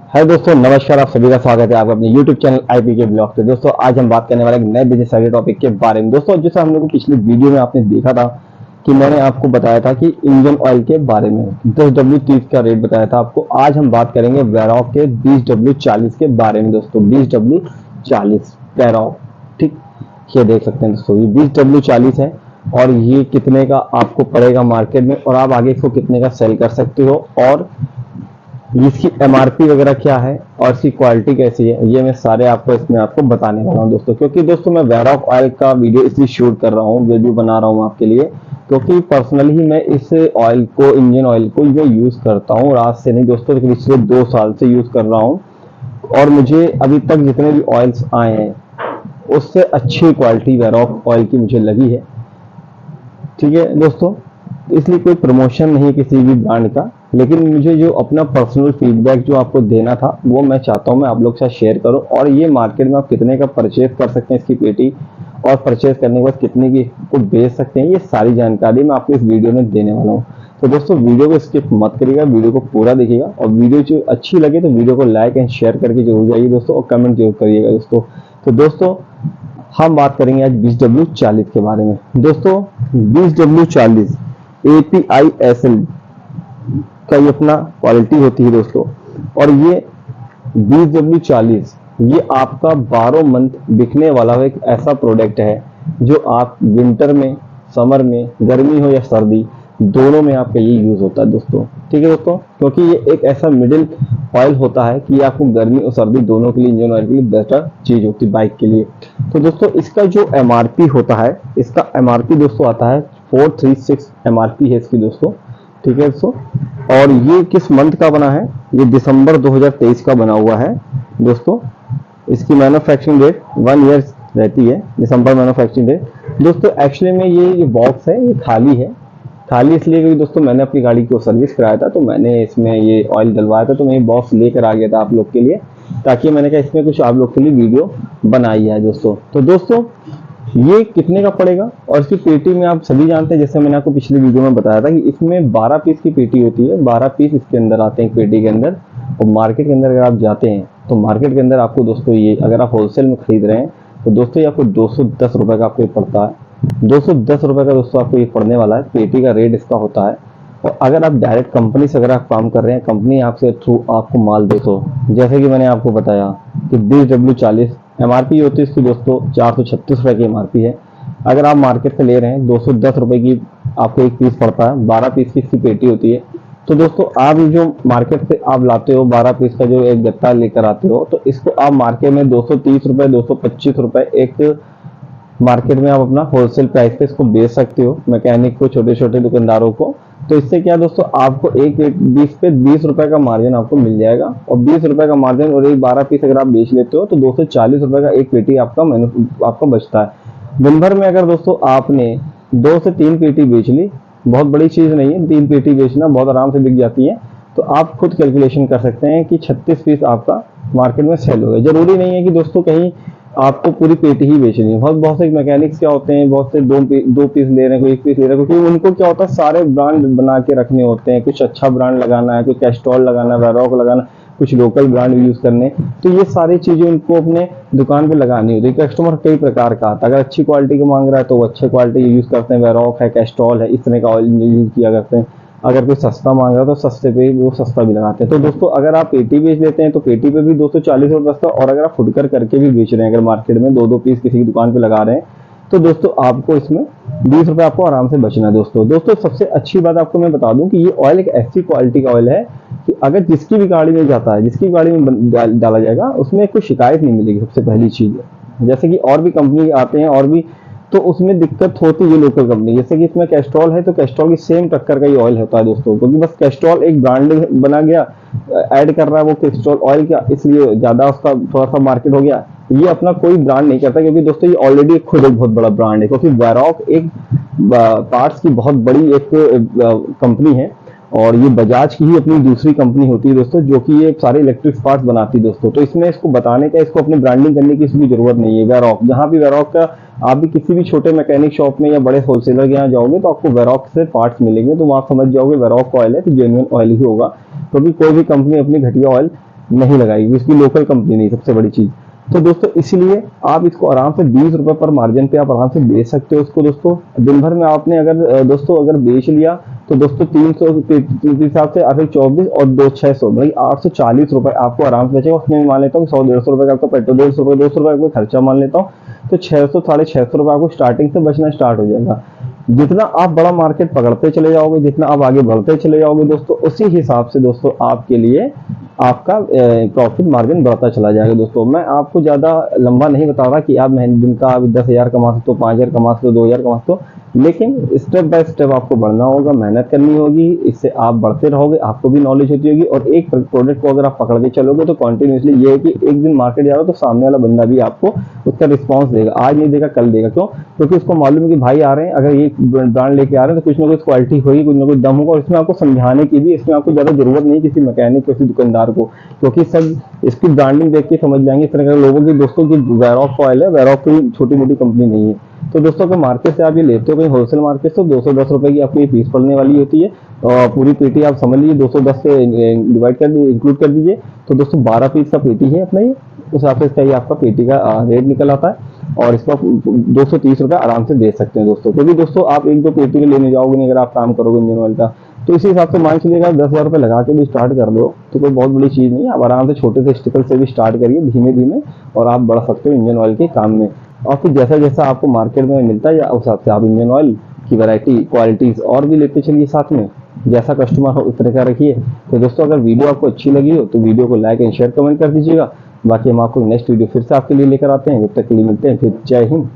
हाय दोस्तों, नमस्कार। आप सभी का स्वागत है आपका अपने YouTube चैनल आईपी के ब्लॉग पे। दोस्तों आज हम बात करने वाले एक नए बिजनेस आइडिया टॉपिक के बारे में। दोस्तों जैसे हम लोग को पिछली वीडियो में आपने देखा था कि मैंने आपको बताया था कि इंजन ऑयल के बारे में 10W30 का रेट बताया था आपको। आज हम बात करेंगे वेरॉक के 20W40 के बारे में। दोस्तों 20W40 वेरॉक, ठीक, ये देख सकते हैं दोस्तों, ये 20W40 है और ये कितने का आपको पड़ेगा मार्केट में और आप आगे इसको कितने का सेल कर सकते हो और इसकी एमआरपी वगैरह क्या है और इसकी क्वालिटी कैसी है, ये मैं सारे आपको बताने वाला हूँ दोस्तों। क्योंकि दोस्तों मैं वेरॉक ऑयल का वीडियो इसलिए शूट कर रहा हूँ, वीडियो बना रहा हूँ आपके लिए, क्योंकि पर्सनली ही मैं इस ऑयल को, इंजन ऑयल को जो यूज करता हूँ, आज से नहीं दोस्तों, पिछले 2 साल से यूज कर रहा हूँ और मुझे अभी तक जितने भी ऑयल्स आए हैं उससे अच्छी क्वालिटी वेरॉक ऑयल की मुझे लगी है। ठीक है दोस्तों, इसलिए कोई प्रमोशन नहीं है किसी भी ब्रांड का, लेकिन मुझे जो अपना पर्सनल फीडबैक जो आपको देना था वो मैं चाहता हूँ मैं आप लोग के साथ शेयर करूँ। और ये मार्केट में आप कितने का परचेज कर सकते हैं इसकी पेटी और परचेज करने के बाद कितने की को बेच सकते हैं, ये सारी जानकारी मैं आपको इस वीडियो में देने वाला हूँ। तो दोस्तों वीडियो को स्किप मत करिएगा, वीडियो को पूरा देखिएगा और वीडियो जो अच्छी लगे तो वीडियो को लाइक एंड शेयर करके जरूर जाइए दोस्तों और कमेंट जरूर करिएगा दोस्तों। तो दोस्तों हम बात करेंगे आज 20W40 के बारे में। दोस्तों 20W40 APISL का ये अपना क्वालिटी होती है दोस्तों, और ये 20W40 ये आपका 12 मंथ बिकने वाला एक ऐसा प्रोडक्ट है जो आप विंटर में, समर में, गर्मी हो या सर्दी, दोनों में आपका ये यूज होता है दोस्तों। ठीक है दोस्तों, क्योंकि ये एक ऐसा मिडिल ऑयल होता है कि आपको गर्मी और सर्दी दोनों के लिए, इंजन ऑयल के लिए बेटर चीज होती है बाइक के लिए। तो दोस्तों इसका जो एमआरपी होता है, इसका एमआरपी दोस्तों आता है 436 एमआरपी है इसकी दोस्तों। ठीक है दोस्तों, और ये किस मंथ का बना है, ये दिसंबर 2023 का बना हुआ है दोस्तों। इसकी मैन्युफैक्चरिंग डेट 1 ईयर रहती है, दिसंबर मैन्युफैक्चरिंग डेट दोस्तों। एक्चुअली में ये जो बॉक्स है ये खाली है, खाली इसलिए क्योंकि दोस्तों मैंने अपनी गाड़ी को सर्विस कराया था तो मैंने इसमें ये ऑयल डलवाया था, तो मैं ये बॉक्स लेकर आ गया था आप लोग के लिए, ताकि मैंने कहा इसमें कुछ आप लोग के लिए वीडियो बनाई है दोस्तों। तो दोस्तों ये कितने का पड़ेगा और इसकी पेटी में आप सभी जानते हैं, जैसे मैंने आपको पिछली वीडियो में बताया था कि इसमें 12 पीस की पेटी होती है, 12 पीस इसके अंदर आते हैं पेटी के अंदर। और मार्केट के अंदर अगर आप जाते हैं तो मार्केट के अंदर आपको दोस्तों ये, अगर आप होलसेल में खरीद रहे हैं तो दोस्तों ये आपको 210 रुपए का आपको ये पड़ता है। 210 रुपए का दोस्तों आपको ये पड़ने वाला है, पेटी का रेट इसका होता है। और अगर आप डायरेक्ट कंपनी से अगर आप काम कर रहे हैं, कंपनी आपसे थ्रू आपको माल दे, तो जैसे कि मैंने आपको बताया कि 20W40 एमआरपी होती है इसकी दोस्तों 436 रुपए की एमआरपी है। अगर आप मार्केट से ले रहे हैं 210 रुपए की आपको एक पीस पड़ता है, 12 पीस की इसकी पेटी होती है। तो दोस्तों आप जो मार्केट से आप लाते हो 12 पीस का जो एक गत्ता लेकर आते हो, तो इसको आप मार्केट में 230 रुपए, 225 रुपए एक मार्केट में आप अपना होलसेल प्राइस पे इसको बेच सकते हो मैकेनिक को, छोटे छोटे दुकानदारों को। तो इससे क्या दोस्तों आपको एक 20 पे 20 रुपए का मार्जिन आपको मिल जाएगा, और 20 रुपए का मार्जिन और एक 12 पीस अगर आप बेच लेते हो तो 240 रुपए का एक पेटी आपका बचता है। दिन भर में अगर दोस्तों आपने 2 से 3 पेटी बेच ली, बहुत बड़ी चीज नहीं है, 3 पेटी बेचना बहुत आराम से बिक जाती है। तो आप खुद कैलकुलेशन कर सकते हैं कि 36 पीस आपका मार्केट में सेल हो गए। जरूरी नहीं है कि दोस्तों कहीं आपको पूरी पेटी ही बेचनी है। बहुत से मैकेनिक्स क्या होते हैं, बहुत से दो पीस ले रहे हैं, कोई एक पीस ले रहे हैं, क्योंकि उनको क्या होता है सारे ब्रांड बना के रखने होते हैं। कुछ अच्छा ब्रांड लगाना है, कुछ कैस्ट्रॉल लगाना है, वेरॉक लगाना, कुछ लोकल ब्रांड यूज करने। तो ये सारी चीजें उनको अपने दुकान पे लगानी होती है। कस्टमर कई प्रकार का आता है, अगर अच्छी क्वालिटी का मांग रहा है तो वो अच्छे क्वालिटी यूज करते हैं, वेरॉक है, कैस्ट्रॉल है, इस तरह का ऑयल यूज किया करते हैं। अगर कोई सस्ता मांग रहा है तो सस्ते पे वो सस्ता भी लगाते हैं। तो दोस्तों अगर आप पेटी बेच लेते हैं तो पेटी पे भी 240 रुपए बचता है, और अगर आप फुटकर करके भी बेच रहे हैं, अगर मार्केट में 2-2 पीस किसी की दुकान पे लगा रहे हैं, तो दोस्तों आपको इसमें 20 रुपए आपको आराम से बचना है दोस्तों। सबसे अच्छी बात आपको मैं बता दूं कि ये ऑयल एक ऐसी क्वालिटी का ऑयल है कि अगर जिसकी भी गाड़ी में जाता है, जिसकी गाड़ी में डाला जाएगा, उसमें कोई शिकायत नहीं मिलेगी। सबसे पहली चीज है, जैसे कि और भी कंपनी आते हैं और भी, तो उसमें दिक्कत होती है लोकल कंपनी, जैसे कि इसमें कैस्ट्रॉल है तो कैस्ट्रॉल की सेम टक्कर का ही ऑयल होता है दोस्तों, क्योंकि बस कैस्ट्रॉल एक ब्रांड बना गया, ऐड कर रहा है वो कैस्ट्रॉल ऑयल का, इसलिए ज्यादा उसका थोड़ा सा मार्केट हो गया। ये अपना कोई ब्रांड नहीं करता, क्योंकि दोस्तों ये ऑलरेडी खुद एक बहुत बड़ा ब्रांड है, क्योंकि वेरॉक एक पार्ट्स की बहुत बड़ी एक कंपनी है, और ये बजाज की ही अपनी दूसरी कंपनी होती है दोस्तों, जो कि ये सारे इलेक्ट्रिक पार्ट्स बनाती है दोस्तों। तो इसमें इसको बताने का, इसको अपनी ब्रांडिंग करने की इसकी जरूरत नहीं है। वेरॉक, जहां भी वेरॉक का आप भी किसी भी छोटे मैकेनिक शॉप में या बड़े होलसेलर के यहाँ जाओगे तो आपको वेरॉक से पार्ट्स मिलेंगे, तो वहां समझ जाओगे वेरॉक ऑयल है तो जेन्युइन ऑयल ही होगा, क्योंकि कोई भी कंपनी अपनी घटिया ऑयल नहीं लगाएगी, इसकी लोकल कंपनी नहीं, सबसे बड़ी चीज। तो दोस्तों इसीलिए आप इसको आराम से 20 रुपए पर मार्जिन पे आप आराम से बेच सकते हो उसको। दोस्तों दिन भर में आपने अगर दोस्तों अगर बेच लिया तो दोस्तों 300 के हिसाब से 24 और 600 भाई 840 रुपए आपको आराम से बचेगा। उसमें मान लेता हूँ 100-150 रुपए का आपका पेट्रोल, 150 रुपए 200 रुपए का खर्चा मान लेता हूँ, तो 600-650 रुपए आपको स्टार्टिंग से बचना स्टार्ट हो जाएगा। जितना आप बड़ा मार्केट पकड़ते चले जाओगे, जितना आप आगे बढ़ते चले जाओगे दोस्तों, उसी हिसाब से दोस्तों आपके लिए आपका प्रॉफिट मार्जिन बढ़ता चला जाएगा। दोस्तों मैं आपको ज्यादा लंबा नहीं बता रहा कि आप महीने दिन का आप 10,000 कमा सकते हो, 5,000 कमा सकते हो, 2,000 कमा सकते हो, लेकिन स्टेप बाय स्टेप आपको बढ़ना होगा, मेहनत करनी होगी। इससे आप बढ़ते रहोगे, आपको भी नॉलेज होती होगी, और एक प्रोडक्ट को अगर आप पकड़ के चलोगे तो कॉन्टिन्यूसली ये है कि एक दिन मार्केट जा रहा हो तो सामने वाला बंदा भी आपको उसका रिस्पॉन्स देगा। आज नहीं देगा कल देगा। क्यों? क्योंकि उसको मालूम है कि भाई आ रहे हैं, अगर ये ब्रांड लेके आ रहे हैं तो कुछ ना कुछ क्वालिटी होगी, कुछ ना कुछ दम होगा। और इसमें आपको समझाने की भी, इसमें आपको ज्यादा जरूरत नहीं किसी मैकेनिक, किसी दुकानदार को, क्योंकि सब इसकी ब्रांडिंग देख के समझ जाएंगे। इस तरह के लोगों की दोस्तों की वेरॉक ऑयल है, वेरॉक कोई छोटी मोटी कंपनी नहीं है। तो दोस्तों अगर मार्केट से आप ये लेते हो कहीं होलसेल मार्केट से, 210 रुपए की आपको ये फीस पड़ने वाली होती है। और पूरी पेटी आप समझ लीजिए 210 से डिवाइड कर दीजिए, इंक्लूड कर दीजिए, तो दोस्तों 12 पीस का पेटी है अपना ये। उस हिसाब से इसका ये आपका पेटी का रेट निकल आता है, और इसको 230 रुपए आराम से दे सकते हैं दोस्तों। क्योंकि दोस्तों आप एक दो पेटी के लेने जाओगे नहीं, अगर आप काम करोगे इंजन ऑयल का, तो इसी हिसाब से मान चलिएगा 10,000 रुपए लगा के भी स्टार्ट कर लो तो कोई बहुत बड़ी चीज नहीं है। आप आराम से छोटे से स्टिकर से भी स्टार्ट करिए धीमे धीमे, और आप बढ़ सकते हो इंजन ऑयल के काम में। और फिर जैसा जैसा आपको मार्केट में मिलता है उस हिसाब से आप इंजन ऑयल की वैरायटी, क्वालिटीज और भी लेते चलिए साथ में। जैसा कस्टमर हो उस तरह का रखिए। तो दोस्तों अगर वीडियो आपको अच्छी लगी हो तो वीडियो को लाइक एंड शेयर कमेंट कर दीजिएगा। बाकी हम आपको नेक्स्ट वीडियो फिर से आपके लिए लेकर आते हैं। जब तक के लिए मिलते हैं फिर। जय हिंद।